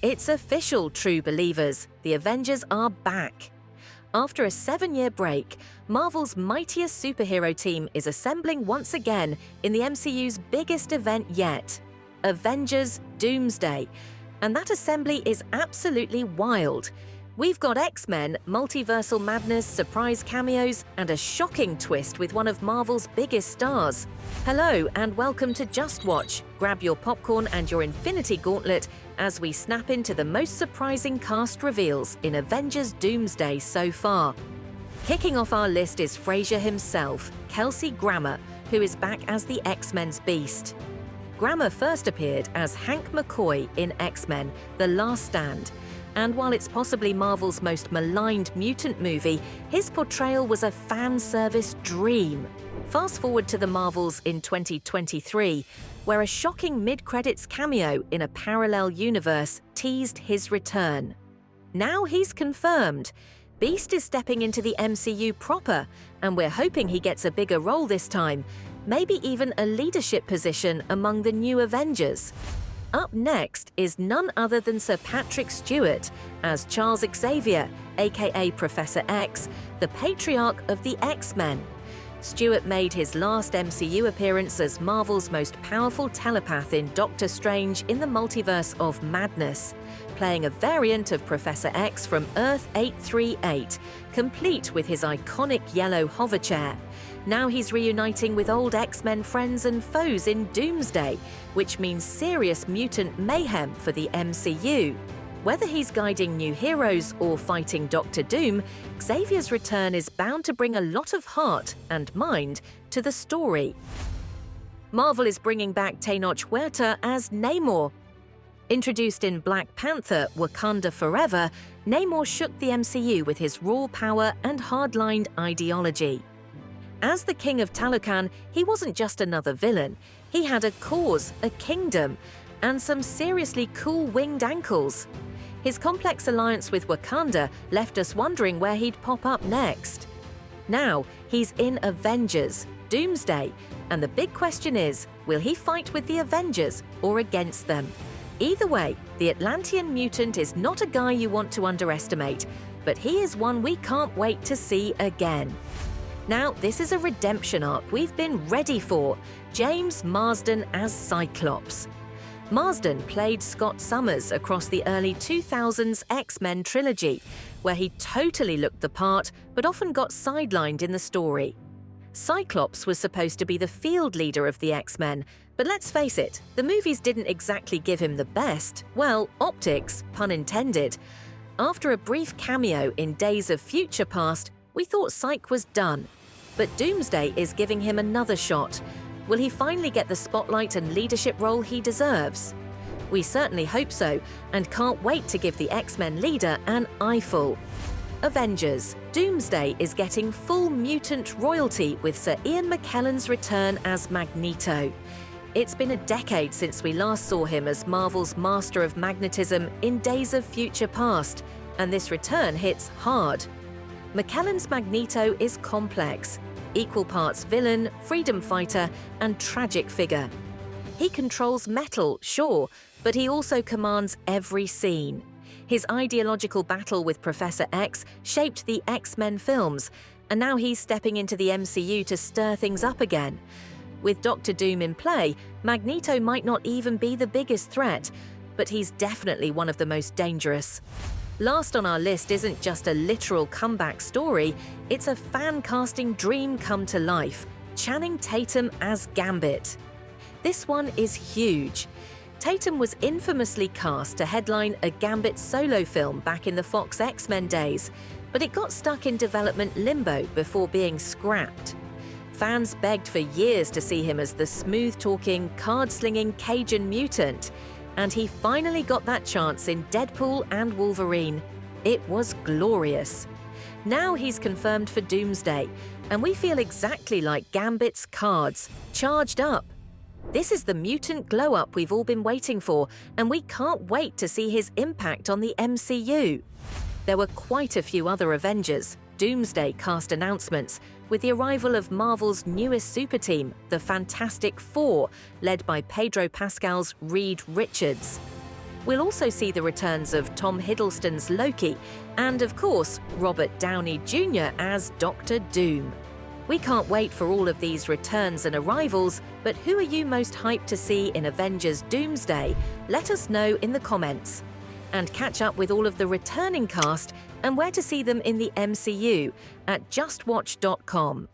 It's official, true believers. The Avengers are back. After a 7-year break, Marvel's mightiest superhero team is assembling once again in the MCU's biggest event yet, Avengers Doomsday. And that assembly is absolutely wild. We've got X-Men, multiversal madness, surprise cameos, and a shocking twist with one of Marvel's biggest stars. Hello and welcome to Just Watch. Grab your popcorn and your Infinity Gauntlet as we snap into the most surprising cast reveals in Avengers Doomsday so far. Kicking off our list is Frasier himself, Kelsey Grammer, who is back as the X-Men's Beast. Grammer first appeared as Hank McCoy in X-Men: The Last Stand. And while it's possibly Marvel's most maligned mutant movie, his portrayal was a fan service dream. Fast forward to the Marvels in 2023, where a shocking mid-credits cameo in a parallel universe teased his return. Now he's confirmed. Beast is stepping into the MCU proper, and we're hoping he gets a bigger role this time, maybe even a leadership position among the new Avengers. Up next is none other than Sir Patrick Stewart as Charles Xavier, aka Professor X, the patriarch of the X-Men. Stewart made his last MCU appearance as Marvel's most powerful telepath in Doctor Strange in the Multiverse of Madness, playing a variant of Professor X from Earth-838, complete with his iconic yellow hoverchair. Now he's reuniting with old X-Men friends and foes in Doomsday, which means serious mutant mayhem for the MCU. Whether he's guiding new heroes or fighting Doctor Doom, Xavier's return is bound to bring a lot of heart and mind to the story. Marvel is bringing back Tenoch Huerta as Namor. Introduced in Black Panther: Wakanda Forever, Namor shook the MCU with his raw power and hard-lined ideology. As the King of Talokan, he wasn't just another villain. He had a cause, a kingdom, and some seriously cool winged ankles. His complex alliance with Wakanda left us wondering where he'd pop up next. Now, he's in Avengers, Doomsday, and the big question is, will he fight with the Avengers or against them? Either way, the Atlantean mutant is not a guy you want to underestimate, but he is one we can't wait to see again. Now, this is a redemption arc we've been ready for: James Marsden as Cyclops. Marsden played Scott Summers across the early 2000s X-Men trilogy, where he totally looked the part but often got sidelined in the story. Cyclops was supposed to be the field leader of the X-Men, but let's face it, the movies didn't exactly give him the best, well, optics, pun intended. After a brief cameo in Days of Future Past, we thought Psych was done. But Doomsday is giving him another shot. Will he finally get the spotlight and leadership role he deserves? We certainly hope so, and can't wait to give the X-Men leader an eyeful. Avengers: Doomsday is getting full mutant royalty with Sir Ian McKellen's return as Magneto. It's been a decade since we last saw him as Marvel's Master of Magnetism in Days of Future Past, and this return hits hard. McKellen's Magneto is complex, equal parts villain, freedom fighter, and tragic figure. He controls metal, sure, but he also commands every scene. His ideological battle with Professor X shaped the X-Men films, and now he's stepping into the MCU to stir things up again. With Doctor Doom in play, Magneto might not even be the biggest threat, but he's definitely one of the most dangerous. Last on our list isn't just a literal comeback story, it's a fan-casting dream come to life: Channing Tatum as Gambit. This one is huge. Tatum was infamously cast to headline a Gambit solo film back in the Fox X-Men days, but it got stuck in development limbo before being scrapped. Fans begged for years to see him as the smooth-talking, card-slinging Cajun mutant, and he finally got that chance in Deadpool and Wolverine. It was glorious. Now he's confirmed for Doomsday, and we feel exactly like Gambit's cards, charged up. This is the mutant glow-up we've all been waiting for, and we can't wait to see his impact on the MCU. There were quite a few other Avengers, Doomsday cast announcements, with the arrival of Marvel's newest super team, the Fantastic Four, led by Pedro Pascal's Reed Richards. We'll also see the returns of Tom Hiddleston's Loki and, of course, Robert Downey Jr. as Doctor Doom. We can't wait for all of these returns and arrivals, but who are you most hyped to see in Avengers Doomsday? Let us know in the comments. And catch up with all of the returning cast and where to see them in the MCU at justwatch.com.